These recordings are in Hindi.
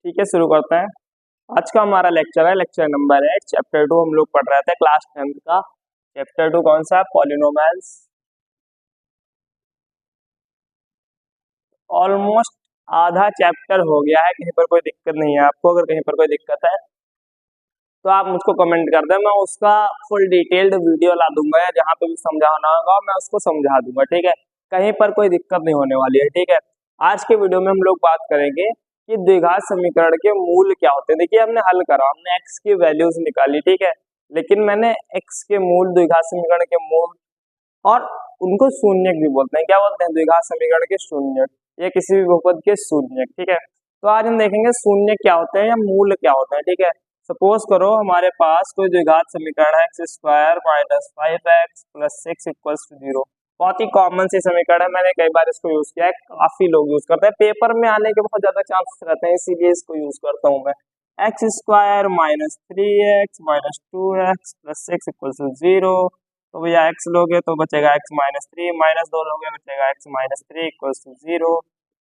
ठीक है, शुरू करते हैं। आज का हमारा लेक्चर है लेक्चर नंबर 8, चैप्टर 2 हम लोग पढ़ रहे थे क्लास 10th का। चैप्टर 2 कौन सा है? पॉलिनोमियल्स। ऑलमोस्ट आधा चैप्टर हो गया है, कहीं पर कोई दिक्कत नहीं है आपको। अगर कहीं पर कोई दिक्कत है तो आप मुझको कमेंट कर दें, मैं उसका फुल डिटेल्ड वीडियो ला दूंगा, या जहाँ पे भी समझाना होगा मैं उसको समझा दूंगा। ठीक है, कहीं पर कोई दिक्कत नहीं होने वाली है। ठीक है, आज के वीडियो में हम लोग बात करेंगे कि द्विघात समीकरण के मूल क्या होते हैं। देखिए, हमने हल करा, हमने एक्स की वैल्यूज निकाली, ठीक है, लेकिन मैंने एक्स के मूल, द्विघात समीकरण के मूल, और उनको शून्यक भी बोलते हैं। क्या बोलते हैं? द्विघात समीकरण के शून्यक या किसी भी बहुपद के शून्यक। ठीक है, तो आज हम देखेंगे शून्यक क्या होते हैं या मूल क्या होते हैं। ठीक है, सपोज करो हमारे पास कोई द्विघात समीकरण है x square minus 5x plus 6 equals to 0। बहुत ही कॉमन सी समीकरण है, मैंने कई बार इसको यूज किया है, काफी लोग यूज करते हैं, पेपर में आने के बहुत ज्यादा चांसेस रहते हैं, इसीलिए इसको यूज करता हूँ मैं। X square minus 3x minus 2x plus 6 equals to 0। तो भैया x लोगे तो बचेगा x माइनस 3, माइनस 2 लोगे बचेगा x माइनस 3 इक्वल्स टू 0।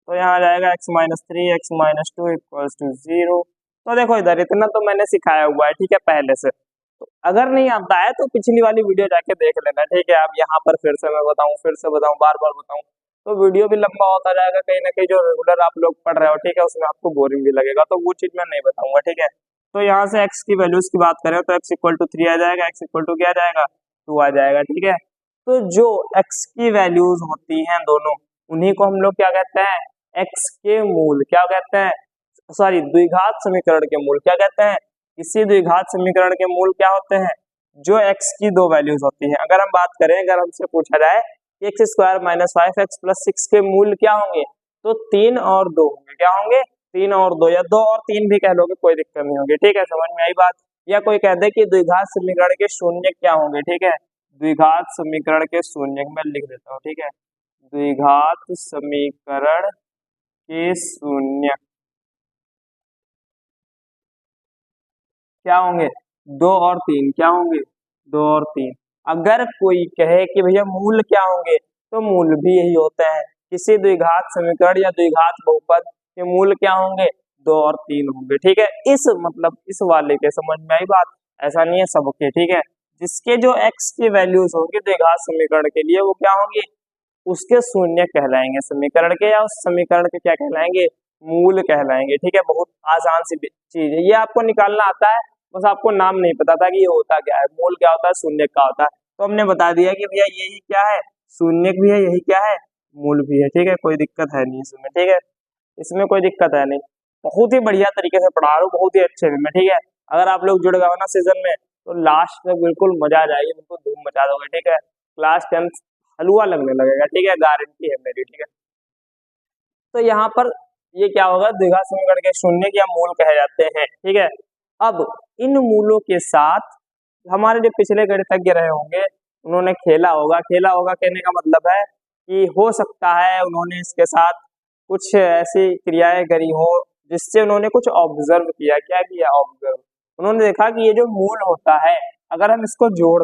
तो यहाँ आ जाएगा x minus 3 x minus 2 equals to 0। तो देखो इधर इतना तो मैंने सिखाया हुआ है, ठीक है, पहले से। तो अगर नहीं आता है तो पिछली वाली वीडियो जाके देख लेना, ठीक है। अब यहाँ पर फिर से मैं बताऊँ, फिर से बताऊँ, बार बार बताऊँ तो वीडियो भी लंबा होता जाएगा, कहीं ना कहीं जो रेगुलर आप लोग पढ़ रहे हो, ठीक है, उसमें आपको बोरिंग भी लगेगा, तो वो चीज मैं नहीं बताऊंगा। ठीक है, तो यहाँ से x की वैल्यूज की बात करें तो x इक्वल टू 3 आ जाएगा, x इक्वल टू क्या आ जाएगा? 2 आ जाएगा। ठीक है, तो जो x की वैल्यूज होती हैं दोनों, उन्हीं को हम लोग क्या कहते हैं? x के मूल। क्या कहते हैं? सॉरी, द्विघात समीकरण के मूल क्या कहते हैं? किसी द्विघात समीकरण के मूल क्या होते हैं? जो x की दो वैल्यूज होती हैं। अगर हम बात करें, अगर हमसे पूछा जाए कि x square minus 5x plus 6 के मूल क्या होंगे, तो 3 और 2 होंगे। क्या होंगे? 3 और 2, या 2 और 3 भी कह लोगे, कोई दिक्कत नहीं होगी। ठीक है, समझ में आई बात? या कोई कह दे कि द्विघात समीकरण के शून्य क्या होंगे। ठीक है, द्विघात समीकरण के शून्य मैं लिख देता हूँ। ठीक है, द्विघात समीकरण के शून्य क्या होंगे? 2 और 3। क्या होंगे? 2 और 3। अगर कोई कहे कि भैया मूल क्या होंगे, तो मूल भी यही होते हैं। किसी द्विघात समीकरण या द्विघात बहुपद के मूल क्या होंगे? 2 और 3 होंगे। ठीक है, इस वाले के समझ में आई बात? ऐसा नहीं है सबके। ठीक है, जिसके जो x की वैल्यूज होंगी द्विघात समीकरण के लिए, वो क्या होंगी? उसके शून्य कहलाएंगे समीकरण के, या उस समीकरण के क्या कहलाएंगे? मूल कहलाएंगे। ठीक है, बहुत आसान सी चीज है, ये आपको निकालना आता है, बस आपको नाम नहीं पता था कि ये होता क्या है, मूल क्या होता है, शून्य क्या होता है। तो हमने बता दिया कि भैया यही क्या है, शून्य भी है, यही क्या है, मूल भी है। ठीक है, कोई दिक्कत है नहीं इसमें। ठीक है, इसमें कोई दिक्कत है नहीं, बहुत ही बढ़िया तरीके से पढ़ा रहा हूँ, बहुत ही अच्छे में। ठीक है, अगर आप लोग जुड़ गए हो ना सीजन में, तो लास्ट में बिल्कुल मजा आ जाएगी, बिल्कुल धूम मचा दोगे। ठीक है, क्लास 10 हलवा लगने लगेगा। ठीक है, गारंटी है मेरी। ठीक है, तो यहाँ पर ये क्या होगा? द्विघात समीकरण के शून्य या मूल कहे जाते हैं। ठीक है, अब इन मूलों के साथ हमारे जो पिछले गणितज्ञ रहे होंगे, उन्होंने खेला होगा। खेला होगा कहने का मतलब है कि हो सकता है उन्होंने इसके साथ कुछ ऐसी क्रियाएं करी हो जिससे उन्होंने कुछ ऑब्जर्व किया। क्या किया? ऑब्जर्व। उन्होंने देखा कि ये जो मूल होता है, अगर हम इसको जोड़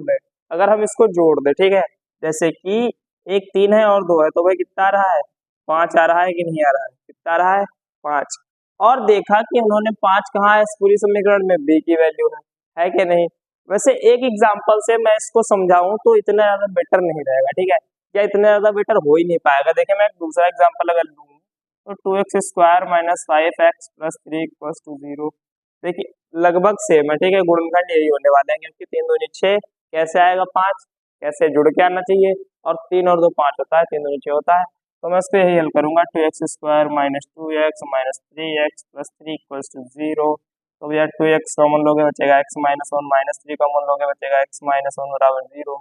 दें, ठीक है, जैसे कि 1 3 है और 2 है, तो भाई कितना आ रहा है? 5 आ रहा है कि नहीं आ रहा है? कितना आ रहा है? 5। और देखा कि उन्होंने 5 कहाँ है इस पूरी समीकरण में? b की वैल्यू है कि नहीं? वैसे एक एग्जांपल से मैं इसको समझाऊं तो इतना ज्यादा बेटर नहीं रहेगा। ठीक है, या इतना ज्यादा बेटर हो ही नहीं पाएगा। देखिए, मैं एक दूसरा एग्जांपल अगर लूँ तो 2x square minus 5x plus 3 equals to 0। देखिए, लगभग सेम है। ठीक है, गुणनखंड यही होने वाले हैं, क्योंकि 3 दूनी 6 कैसे आएगा? 5 कैसे जुड़ के आना चाहिए, और 3 और 2 5 होता है, 3 दूनी 6 होता है। तो मैं इसको यही हल करूंगा, 2x square minus 2x minus 3x plus 3 equals to 0। तो भैया 2x कॉमन लोगे बचेगा x माइनस 1, माइनस 3 कॉमन लोगे बचेगा x माइनस 1 बराबर 0।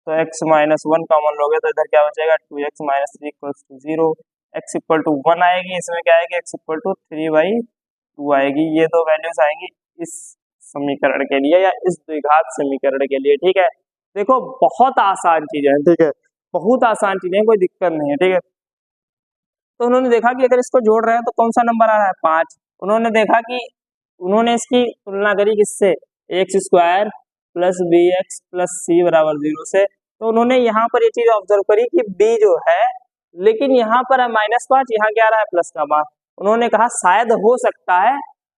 तो x माइनस 1 कॉमन लोगे तो इधर क्या बचेगा? 2x minus 3 equals to 0। x equal to 1 आएगी, इसमें क्या आएगी? x इक्वल टू 3/2 आएगी। ये दो वैल्यूज आएंगी इस समीकरण के लिए, या इस द्विघात समीकरण के लिए। ठीक है, देखो बहुत आसान चीज है। ठीक है, बहुत आसान चीजें, कोई दिक्कत नहीं है। ठीक है, तो उन्होंने देखा कि अगर इसको जोड़ रहे हैं तो कौन सा नंबर आ रहा है? 5। उन्होंने देखा कि उन्होंने इसकी तुलना करी किससे? X square plus b x plus c बराबर 0 से। तो उन्होंने यहाँ पर ये चीज ऑब्जर्व करी कि b जो है, लेकिन यहाँ पर है -5, यहाँ क्या आ रहा है? प्लस का मान। उन्होंने कहा शायद हो सकता है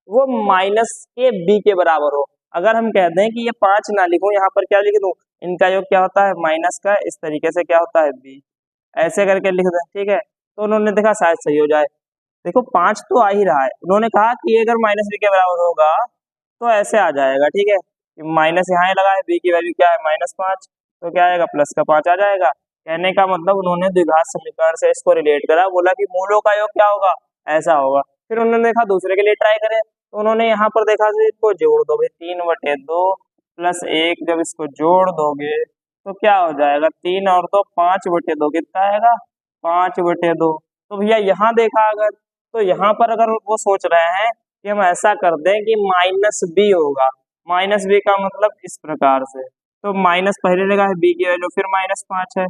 वो माइनस के बी के बराबर हो। अगर हम कहते हैं कि ये 5 ना लिखूं, यहाँ पर क्या लिख दूं, इनका योग क्या होता है माइनस का, इस तरीके से क्या होता है बी, ऐसे करके लिख दें, ठीक है। तो उन्होंने देखा शायद सही हो जाए, देखो 5 तो आ ही रहा है, उन्होंने कहा कि अगर माइनस बी के बराबर होगा तो ऐसे आ जाएगा, ठीक है। माइनस यहाँ लगा है, बी की वैल्यू क्या है -5, तो क्या आएगा प्लस का 5 आ जाएगा। कहने का मतलब उन्होंने द्विघात समीकरण से इसको रिलेट करा, बोला कि मूलों का योग क्या होगा, ऐसा होगा। फिर उन्होंने देखा दूसरे के लिए ट्राई करें, तो उन्होंने यहाँ पर देखा कि इसको जोड़ दोगे 3/2 + 1, जब इसको जोड़ दोगे तो क्या हो जाएगा, 3 और 2 5/2 कितना आएगा 5/2। तो भैया यहाँ देखा अगर, तो यहाँ पर अगर वो सोच रहे हैं कि हम ऐसा कर दें कि -b होगा, -b का मतलब इस प्रकार से, तो माइनस पहले लगा है b की वैल्यू, फिर -5 है,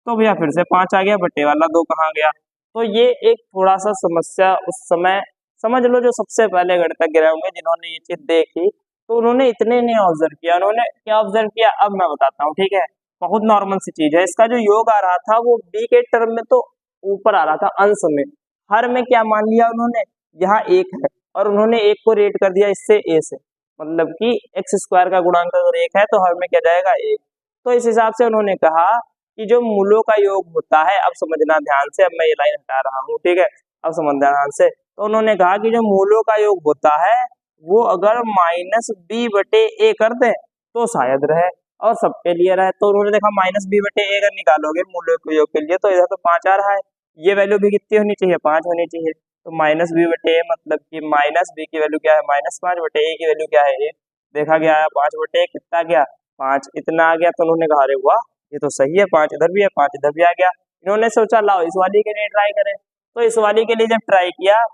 तो भैया फिर से 5 आ गया, बटे वाला 2 कहाँ गया। तो ये एक थोड़ा सा समस्या उस समय समझ लो, जो सबसे पहले गणितज्ञ रहे होंगे जिन्होंने ये चीज देखी, तो उन्होंने इतने नहीं ऑब्जर्व किया। उन्होंने क्या ऑब्जर्व किया अब मैं बताता हूँ, ठीक है। बहुत नॉर्मल सी चीज है, इसका जो योग आ रहा था वो b के टर्म में तो ऊपर आ रहा था अंश में, हर में क्या मान लिया उन्होंने, यहाँ 1 है और उन्होंने 1 को रेट कर दिया इससे a से, मतलब कि x² का गुणांक अगर 1 है तो हर में क्या जाएगा 1। तो इस हिसाब से उन्होंने कहा कि जो मूलों का योग होता है, अब समझना ध्यान से, अब मैं ये लाइन हटा रहा हूँ, ठीक है, अब समझना ध्यान से। तो उन्होंने कहा कि जो मूलों का योग होता है वो अगर -b/a कर दें तो शायद रहे और सबके लिए रहे। तो उन्होंने देखा -b/a अगर निकालोगे मूलों के योग के लिए तो इधर तो 5 आ रहा है, ये वैल्यू भी कितनी होनी चाहिए 5 होनी चाहिए। तो -b/a मतलब कि -b की वैल्यू क्या है -5/a की वैल्यू क्या है 1, देखा गया 5/1 कितना गया 5, इतना आ गया। तो उन्होंने कहा अरे वाह ये तो सही है, 5 इधर भी है 5 इधर भी आ गया। इन्होंने सोचा लाओ इस वाली के लिए ट्राई करें, तो इस वाली के लिए जब ट्राई किया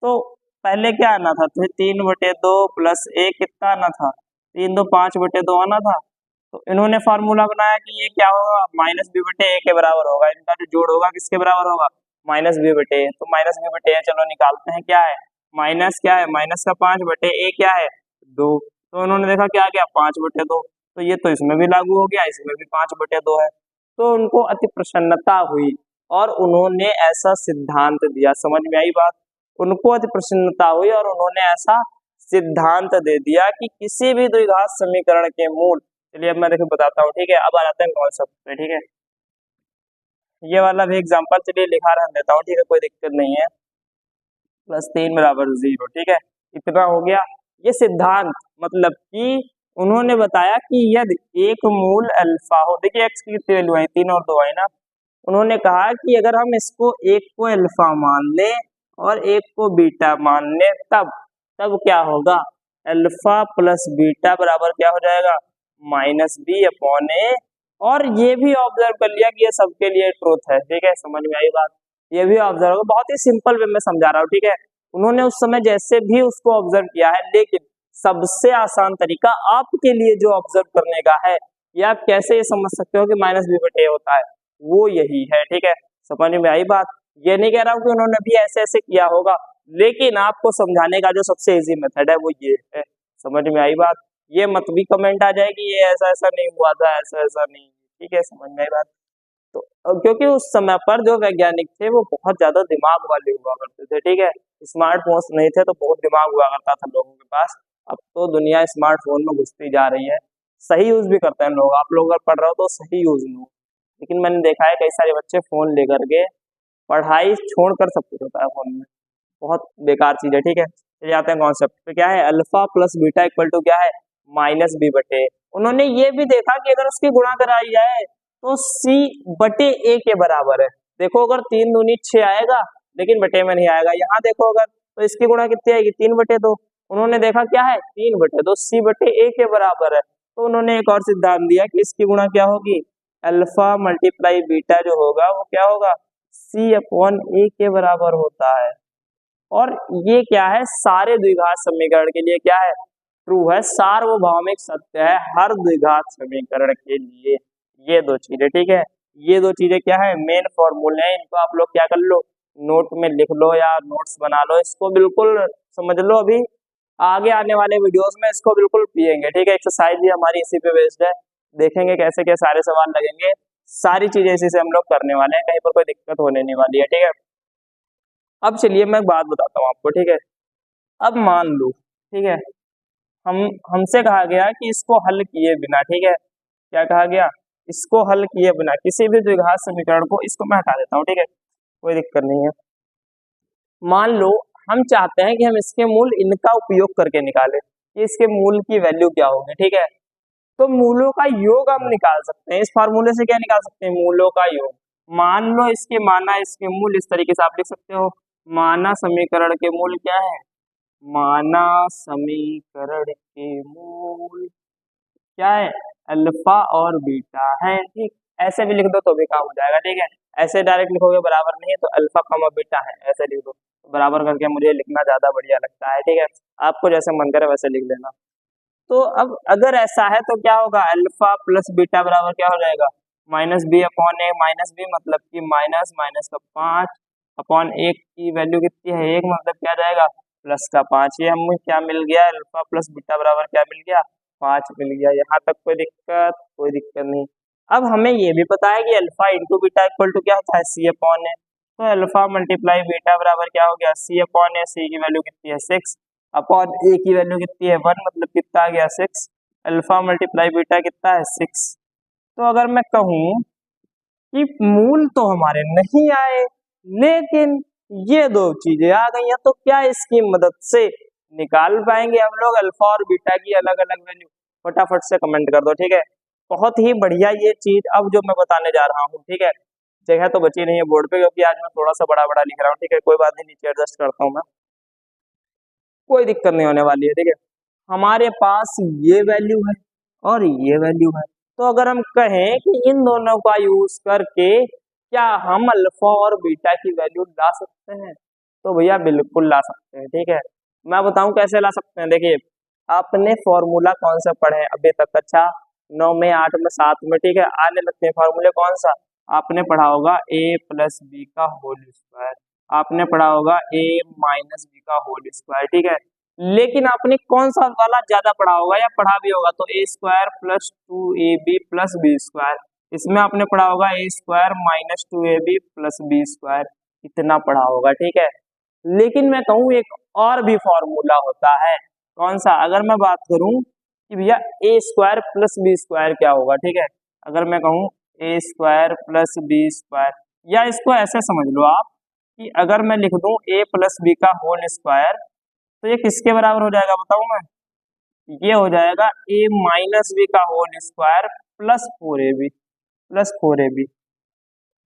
तो पहले क्या आना था, तो 3/2 + 1 कितना आना था 3 2 5/2 आना था। तो इन्होंने फार्मूला बनाया कि ये क्या होगा -b/a के बराबर होगा, इनका जो जोड़ होगा किसके बराबर होगा -b/a। तो -b/a चलो निकालते हैं, क्या है माइनस, क्या है माइनस का 5/a क्या है 2। तो उन्होंने देखा क्या गया 5/2, तो ये तो इसमें भी लागू हो गया, इसमें भी 5/2 है। तो उनको अति प्रसन्नता हुई और उन्होंने ऐसा सिद्धांत दिया, समझ में आई बात, उनको अति प्रसन्नता हुई और उन्होंने ऐसा सिद्धांत दे दिया कि किसी भी द्विघात समीकरण के मूल, चलिए अब मैं देखो बताता हूँ, ठीक है। अब आ जाते हैं कॉन्सेप्ट पे, ठीक है। ये वाला भी एग्जांपल चलिए लिखा रहने देता हूँ, ठीक है, कोई दिक्कत नहीं है। +3 = 0, ठीक है, इतना हो गया। ये सिद्धांत मतलब कि उन्होंने बताया कि यदि एक मूल अल्फा हो, देखिए x की कितनी वैल्यू आई 3 और 2 आई ना, उन्होंने कहा कि अगर हम इसको एक को अल्फा मान लें और एक को बीटा मान लें तब तब क्या होगा, अल्फा प्लस बीटा बराबर क्या हो जाएगा -b/a। और ये भी ऑब्जर्व कर लिया कि ये सबके लिए ट्रूथ है, ठीक है, समझ में आई बात। ये भी ऑब्जर्व हो, बहुत ही सिंपल वे में समझा रहा हूँ, ठीक है। उन्होंने उस समय जैसे भी उसको ऑब्जर्व किया है, लेकिन सबसे आसान तरीका आपके लिए जो ऑब्जर्व करने का है, या आप कैसे ये समझ सकते हो कि -b/a होता है, वो यही है, ठीक है, समझ में आई बात। ये नहीं कह रहा हूँ कि उन्होंने भी ऐसे ऐसे किया होगा, लेकिन आपको समझाने का जो सबसे इजी मेथड है वो ये है, समझ में आई बात। ये मत भी कमेंट आ जाए कि ये ऐसा ऐसा नहीं हुआ था, ऐसा ऐसा नहीं, ठीक है, समझ में आई बात। तो क्योंकि उस समय पर जो वैज्ञानिक थे वो बहुत ज्यादा दिमाग वाले हुआ करते थे, ठीक है, स्मार्टफोन्स नहीं थे तो बहुत दिमाग हुआ करता था लोगों के पास। अब तो दुनिया स्मार्टफोन में घुसती जा रही है, सही यूज भी करते हैं लोग, आप लोग अगर पढ़ रहे हो तो सही यूज लो, लेकिन मैंने देखा है कई सारे बच्चे फोन लेकर के पढ़ाई छोड़कर सब कुछ होता है फोन में, बहुत बेकार चीज है, ठीक है। चलिए आते हैं कॉन्सेप्ट पे, क्या है alpha plus beta equal to क्या है -b/a। उन्होंने ये भी देखा कि अगर उसकी गुणा कराई जाए तो c/a के बराबर है। देखो अगर 3 दूनी 6 आएगा, लेकिन बटे में नहीं आएगा, यहाँ देखो अगर तो इसकी गुणा कितनी आएगी 3/2। उन्होंने देखा क्या है 3/2 c/a के बराबर है। तो उन्होंने एक और सिद्धांत दिया कि इसकी गुणा क्या होगी, अल्फा मल्टीप्लाई बीटा जो होगा वो क्या होगा c/a के बराबर होता है। और ये क्या है सारे द्विघात समीकरण के लिए क्या है ट्रू है, सार्वभौमिक सत्य है हर द्विघात समीकरण के लिए। ये दो चीजें, ठीक है, ये दो चीजें क्या है मेन फॉर्मूले हैं, इनको आप लोग क्या कर लो नोट में लिख लो या नोट्स बना लो, इसको बिल्कुल समझ लो। अभी आगे आने वाले वीडियोस में इसको बिल्कुल पिएंगे, ठीक है। एक्सरसाइज भी हमारी इसी पे बेस्ड है, देखेंगे कैसे क्या सारे सवाल लगेंगे, सारी चीजें इसी से हम लोग करने वाले हैं, कहीं पर कोई दिक्कत होने नहीं वाली है, ठीक है। अब चलिए मैं एक बात बताता हूँ आपको, ठीक है। अब मान लो, ठीक है, हम हमसे कहा गया कि इसको हल किए बिना, ठीक है, क्या कहा गया, इसको हल किए बिना किसी भी द्विघात समीकरण को, इसको मैं हटा देता हूँ, ठीक है, कोई दिक्कत नहीं है। मान लो हम चाहते हैं कि हम इसके मूल इनका उपयोग करके निकालें कि इसके मूल की वैल्यू क्या होगी, ठीक है। तो मूलों का योग हम निकाल सकते हैं, इस फार्मूले से क्या निकाल सकते हैं, मूलों का योग। मान लो इसके माना इसके मूल, इस तरीके से आप लिख सकते हो, माना समीकरण के मूल क्या है, माना समीकरण के मूल क्या है, अल्फा और बीटा है, ठीक। ऐसे भी लिख दो तो भी काम हो जाएगा, ठीक है। ऐसे डायरेक्ट लिखोगे बराबर नहीं है, तो अल्फा कमा बीटा है ऐसे लिख दो, बराबर करके मुझे लिखना ज्यादा बढ़िया लगता है, ठीक है। आपको जैसे मन करे वैसे लिख लेना। तो अब अगर ऐसा है तो क्या होगा, अल्फा प्लस बीटा बराबर क्या हो जाएगा, माइनस बी अपॉन ए, माइनस बी मतलब कि माइनस माइनस का 5 अपॉन एक की वैल्यू कितनी है, एक मतलब क्या जाएगा, प्लस का 5। ये हमें क्या मिल गया, अल्फा प्लस बीटा बराबर क्या मिल गया, 5 मिल गया। यहाँ तक कोई दिक्कत, कोई दिक्कत नहीं। अब हमें ये भी पता है कि alpha into beta equal to क्या होता है, सी अपॉन ए। तो अल्फा मल्टीप्लाई बीटा बराबर क्या हो गया, सी अपॉन ए, सी की वैल्यू कितनी है 6 अपॉन ए की वैल्यू कितनी है 1, मतलब कितना आ गया 6। अल्फा मल्टीप्लाई बीटा कितना है 6। तो अगर मैं कहूँ कि मूल तो हमारे नहीं आए, लेकिन ये दो चीजें आ गई हैं, तो क्या इसकी मदद से निकाल पाएंगे हम लोग अल्फा और बीटा की अलग अलग वैल्यू? फटाफट से कमेंट कर दो, ठीक है। बहुत ही बढ़िया ये चीज अब जो मैं बताने जा रहा हूँ, ठीक है। जगह तो बची नहीं है बोर्ड पे, क्योंकि आज मैं थोड़ा सा बड़ा बड़ा लिख रहा हूँ, ठीक है। कोई बात नहीं, नीचे एडजस्ट करता हूँ मैं, कोई दिक्कत नहीं होने वाली है, ठीक है। हमारे पास ये वैल्यू है और ये वैल्यू है, तो अगर हम कहें कि इन दोनों का यूज करके क्या हम अल्फा और बीटा की वैल्यू ला सकते हैं, तो भैया बिल्कुल ला सकते हैं, ठीक है। मैं बताऊं कैसे ला सकते हैं, देखिए आपने फॉर्मूला कौन सा पढ़े अभी तक, अच्छा 9 में 8 में 7 में, ठीक है। आने लगते हैं फॉर्मूले, कौन सा आपने पढ़ा होगा, ए प्लस बी का होल स्क्वायर, आपने पढ़ा होगा ए माइनस बी का होल स्क्वायर, ठीक है। लेकिन आपने कौन सा वाला ज्यादा पढ़ा होगा या पढ़ा भी होगा, तो a square plus 2ab plus b square, इसमें आपने पढ़ा होगा a square minus 2ab plus b square, इतना पढ़ा होगा, ठीक है। लेकिन मैं कहूँ एक और भी फॉर्मूला होता है, कौन सा, अगर मैं बात करूं कि भैया ए स्क्वायर प्लस बी स्क्वायर क्या होगा, ठीक है। अगर मैं कहूँ ए स्क्वायर प्लस बी स्क्वायर, या इसको ऐसे समझ लो आप कि अगर मैं लिख दूं ए प्लस बी का होल स्क्वायर, तो ये किसके बराबर हो जाएगा बताऊं मैं, ये हो जाएगा ए माइनस बी का whole square plus 4ab plus 4ab।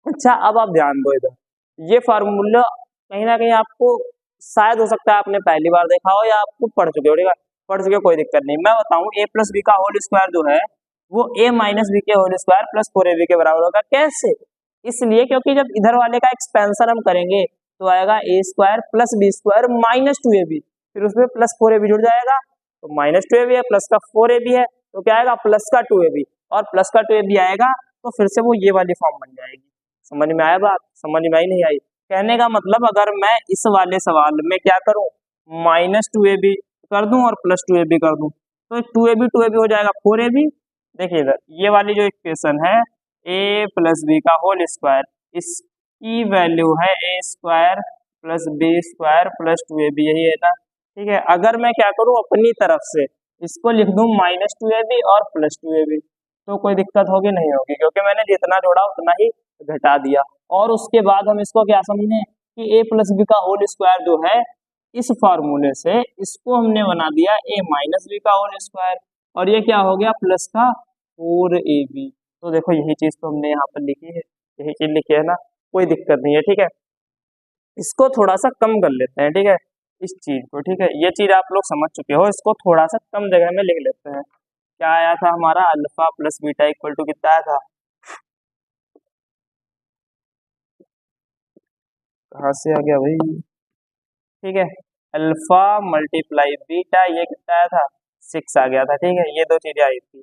अच्छा अब आप ध्यान दो इधर, ये फार्मूला कहीं ना कहीं आपको शायद हो सकता है आपने पहली बार देखा हो या आपको पढ़ चुके हो, ठीक है। पढ़ चुके हो कोई दिक्कत नहीं, मैं बताऊं ए प्लस बी का होल स्क्वायर जो है वो ए माइनस बी के होल स्क्वायर प्लस 4ab के बराबर होगा। कैसे, इसलिए क्योंकि जब इधर वाले का एक्सपेंशन हम करेंगे तो आएगा a square plus b square minus 2ab, फिर उसमें प्लस 4ab जुड़ जाएगा, तो माइनस 2ab है प्लस का 4ab है, तो क्या आएगा प्लस का 2ab, और प्लस का 2ab आएगा तो फिर से वो ये वाली फॉर्म बन जाएगी। समझ में आया बात, समझ में आई नहीं आई? कहने का मतलब अगर मैं इस वाले सवाल में क्या करूं, माइनस 2ab कर दूं और प्लस 2ab कर दूं, तो 2ab हो जाएगा 4ab। देखिए इधर ये वाली जो इक्वेशन है ए प्लस बी का होल स्क्वायर, इसकी वैल्यू है a square plus b square plus 2ab, यही है ना, ठीक है। अगर मैं क्या करूं अपनी तरफ से इसको लिख दूं माइनस 2ab और प्लस 2ab, तो कोई दिक्कत होगी नहीं होगी, क्योंकि मैंने जितना जोड़ा उतना ही घटा दिया। और उसके बाद हम इसको क्या समझे कि ए प्लस बी का होल स्क्वायर जो है, इस फॉर्मूले से इसको हमने बना दिया ए माइनस बी का होल स्क्वायर, और ये क्या हो गया प्लस का 4ab। तो देखो यही चीज तो हमने यहाँ पर लिखी है, यही चीज लिखी है ना, कोई दिक्कत नहीं है, ठीक है। इसको थोड़ा सा कम कर लेते हैं, ठीक है, इस चीज को, ठीक है। ये चीज आप लोग समझ चुके हो, इसको थोड़ा सा कम जगह में लिख लेते हैं। क्या आया था हमारा, alpha plus beta equal to कितना आया था, कहाँ से आ गया भाई, ठीक है। अल्फा मल्टीप्लाई बीटा ये कितना आया था 6 आ गया था, ठीक है। ये दो चीजें आई थी।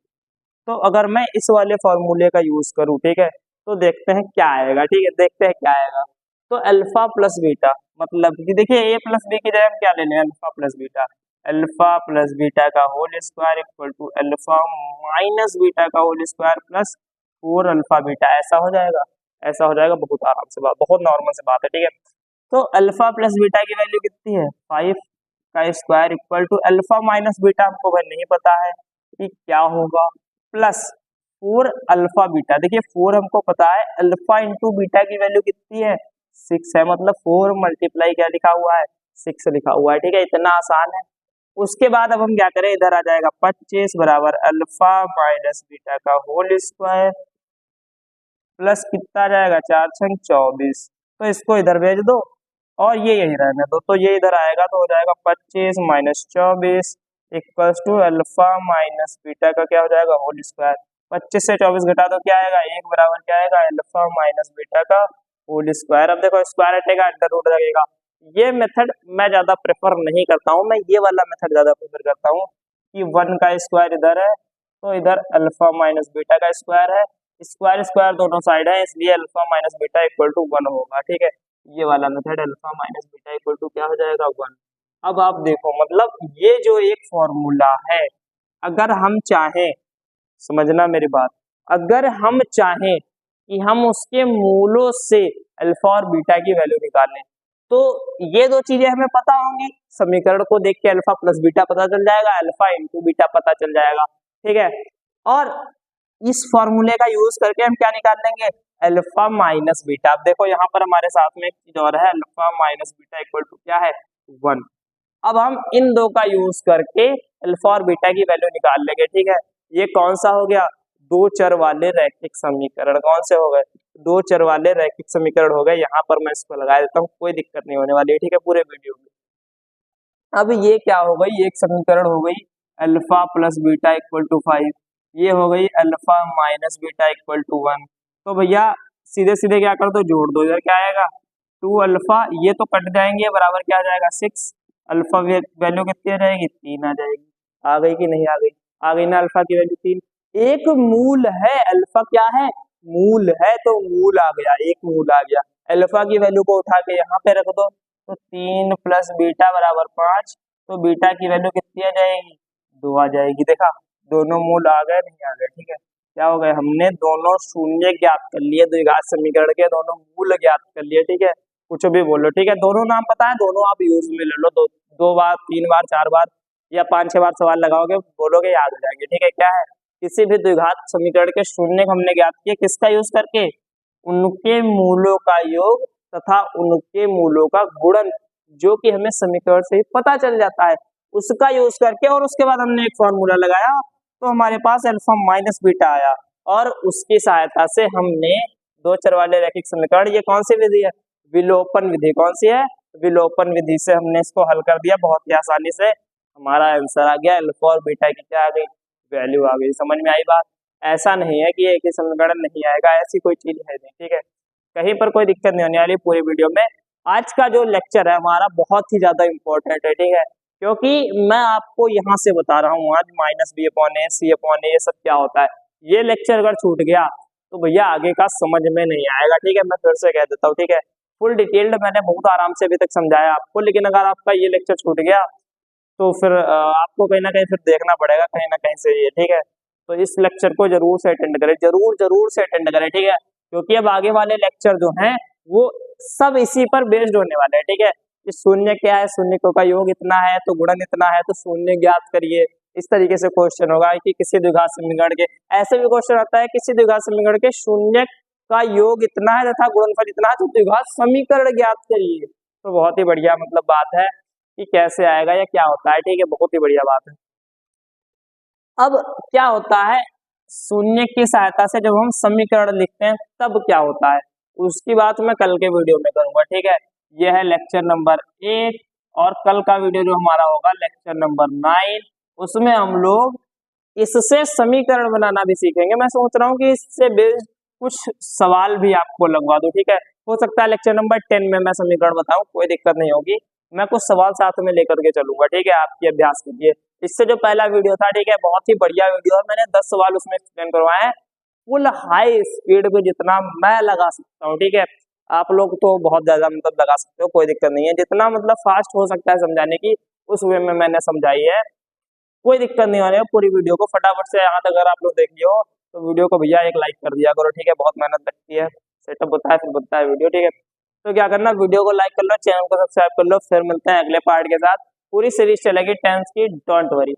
तो अगर मैं इस वाले फॉर्मूले का यूज करूं, ठीक है, तो देखते हैं क्या आएगा, ठीक है, देखते हैं क्या आएगा। तो अल्फा प्लस बीटा मतलब कि देखिए ए प्लस बी की जगह हम क्या ले लें, alpha plus beta, alpha plus beta का whole square equal to alpha minus beta का whole square plus 4 alpha beta, ऐसा हो जाएगा, ऐसा हो जाएगा। बहुत आराम से बात, बहुत नॉर्मल से बात है, ठीक है। तो अल्फा प्लस बीटा की वैल्यू कितनी है 5, का square equal to alpha minus beta, हमको भाई नहीं पता है कि क्या होगा, प्लस 4 अल्फा बीटा। देखिए 4 हमको पता है, अल्फा इंटू बीटा की वैल्यू कितनी है 6 है, मतलब 4 मल्टीप्लाई क्या लिखा हुआ है 6 लिखा हुआ है, ठीक है, इतना आसान है। उसके बाद अब हम क्या करें, इधर आ जाएगा 25 बराबर अल्फा माइनस बीटा का होल स्क्वायर प्लस कितना आ जाएगा 4 छंग 24, तो इसको इधर भेज दो और ये यही रहने दो, तो ये इधर आएगा तो हो जाएगा 25 minus 24 equals to alpha minus beta का क्या हो जाएगा होल स्क्वायर। 25 से 24 घटा दो क्या आएगा, 1 बराबर क्या आएगा अल्फा माइनस बीटा का होल स्क्वायर। अब देखो स्क्वायर हटेगा अंडर रूट लगेगा। ये मेथड मैं ज्यादा प्रेफर नहीं करता हूँ, मैं ये वाला मेथड ज्यादा प्रेफर करता हूँ कि 1 का स्क्वायर इधर है तो इधर अल्फा माइनस बीटा का स्क्वायर है, स्क्वायर स्क्वायर दोनों साइड है, इसलिए alpha minus beta equal to 1 होगा, ठीक है। ये वाला method alpha minus beta equal to क्या हो जाएगा 1। अब आप देखो मतलब ये जो एक फॉर्मूला है, अगर हम चाहें, समझना मेरी बात, अगर हम चाहें कि हम उसके मूलों से अल्फा और बीटा की वैल्यू निकालें तो ये दो चीजें हमें पता होंगी, समीकरण को देख के अल्फा प्लस बीटा पता चल जाएगा, अल्फा इंटू बीटा पता चल जाएगा, ठीक है। और इस फॉर्मूले का यूज करके हम क्या निकाल लेंगे अल्फा माइनस बीटा। अब देखो यहाँ पर हमारे साथ में एक चीज और है, alpha minus beta equal to क्या है 1। अब हम इन दो का यूज करके अल्फा और बीटा की वैल्यू निकाल लेंगे, ठीक है। ये कौन सा हो गया, दो चर वाले रैखिक समीकरण, कौन से हो गए दो चर वाले रैखिक समीकरण हो गए। यहाँ पर मैं इसको लगा देता हूँ, कोई दिक्कत नहीं होने वाली है, ठीक है, पूरे वीडियो में। अब ये क्या हो गई, एक समीकरण हो गई alpha plus beta equal to 5, ये हो गई alpha minus beta equal to 1। तो भैया सीधे सीधे क्या कर दो, जोड़ दो, इधर क्या आएगा 2 अल्फा, ये तो कट जाएंगे, बराबर क्या आ जाएगा 6, अल्फा वैल्यू कितनी आ जाएगी 3 आ जाएगी। आ गई कि नहीं आ गई, आ गई ना अल्फा की वैल्यू 3। एक मूल है, अल्फा क्या है मूल है, तो मूल आ गया, एक मूल आ गया। अल्फा की वैल्यू को उठा के यहाँ पे रख दो, तो 3 प्लस बीटा बराबर 5, तो बीटा की वैल्यू कितनी आ जाएगी 2 आ जाएगी। देखा दोनों मूल आ गए, नहीं आ गए, ठीक है। क्या हो गए, हमने दोनों शून्य ज्ञात कर लिए, द्विघात समीकरण के दोनों मूल ज्ञात कर लिए, ठीक है। कुछ भी बोलो, ठीक है, दोनों नाम पता है, दोनों आप यूज में ले लो, दो बार 3 बार 4 बार या 5-6 बार सवाल लगाओगे, बोलोगे याद हो जाएंगे, ठीक है। क्या है, किसी भी द्विघात समीकरण के शून्य हमने ज्ञात किए, किसका यूज करके, उनके मूलों का योग तथा उनके मूलों का गुणन, जो कि हमें समीकरण से ही पता चल जाता है, उसका यूज करके, और उसके बाद हमने एक फॉर्मूला लगाया तो हमारे पास अल्फा माइनस बीटा आया, और उसकी सहायता से हमने दो चर वाले रैखिक समीकरण, ये कौन सी विधि है विलोपन विधि, कौन सी है विलोपन विधि से हमने इसको हल कर दिया बहुत ही आसानी से। हमारा आंसर आ गया अल्फा और बीटा की क्या आ गई वैल्यू आ गई। समझ में आई बात, ऐसा नहीं है कि एक ही समीकरण नहीं आएगा, ऐसी कोई चीज है नहीं, ठीक है, कहीं पर कोई दिक्कत नहीं होने वाली पूरी वीडियो में। आज का जो लेक्चर है हमारा बहुत ही ज्यादा इंपॉर्टेंट है, ठीक है, क्योंकि मैं आपको यहाँ से बता रहा हूँ आज माइनस बी अपॉन ए सी अपॉन ए ये सब क्या होता है। ये लेक्चर अगर छूट गया तो भैया आगे का समझ में नहीं आएगा, ठीक है, मैं फिर से कह देता हूँ, ठीक है। फुल डिटेल्ड मैंने बहुत आराम से अभी तक समझाया आपको, लेकिन अगर आपका ये लेक्चर छूट गया तो फिर आपको कहीं ना कहीं फिर देखना पड़ेगा कहीं ना कहीं से ये, ठीक है। तो इस लेक्चर को जरूर से अटेंड करें, जरूर से अटेंड करें, ठीक है, क्योंकि अब आगे वाले लेक्चर जो हैं वो सब इसी पर बेस्ड होने वाले हैं, ठीक है। कि शून्य क्या है, शून्य का योग इतना है तो गुणन इतना है, तो शून्य ज्ञात करिए, इस तरीके से क्वेश्चन होगा। कि किसी द्विघात समीकरण के ऐसे भी क्वेश्चन आता है, किसी द्विघात समीकरण के शून्य का योग इतना है तथा गुणनफल इतना है, तो द्विघात समीकरण ज्ञात करिए। तो बहुत ही बढ़िया मतलब बात है कि कैसे आएगा या क्या होता है, ठीक है, बहुत ही बढ़िया बात है। अब क्या होता है, शून्य की सहायता से जब हम समीकरण लिखते हैं तब क्या होता है, उसकी बात मैं कल के वीडियो में करूंगा, ठीक है। यह है लेक्चर नंबर 8 और कल का वीडियो जो हमारा होगा लेक्चर नंबर 9, उसमें हम लोग इससे समीकरण बनाना भी सीखेंगे। मैं सोच रहा हूँ कि इससे बेस्ड कुछ सवाल भी आपको लगवा दूं, ठीक है। हो सकता है लेक्चर नंबर 10 में मैं समीकरण बताऊं, कोई दिक्कत नहीं होगी, मैं कुछ सवाल साथ में लेकर के चलूंगा, ठीक है, आपकी अभ्यास कीजिए। इससे जो पहला वीडियो था, ठीक है, बहुत ही बढ़िया वीडियो है, मैंने 10 सवाल उसमें एक्सप्लेन करवाए हैं फुल हाई स्पीड पे जितना मैं लगा सकता हूँ, ठीक है। आप लोग तो बहुत ज्यादा मतलब लगा सकते हो, कोई दिक्कत नहीं है, जितना मतलब फास्ट हो सकता है समझाने की उस वे में मैंने समझाई है, कोई दिक्कत नहीं होने। पूरी वीडियो को फटाफट से यहाँ तक अगर आप लोग देख लियो तो वीडियो को भैया एक लाइक कर दिया करो, ठीक है, बहुत मेहनत लगती है, सेटअप होता है फिर बनता है वीडियो, ठीक है। तो क्या करना, वीडियो को लाइक कर लो, चैनल को सब्सक्राइब कर लो, फिर मिलते हैं अगले पार्ट के साथ। पूरी सीरीज चलेगी टेंस की, डोंट वरी।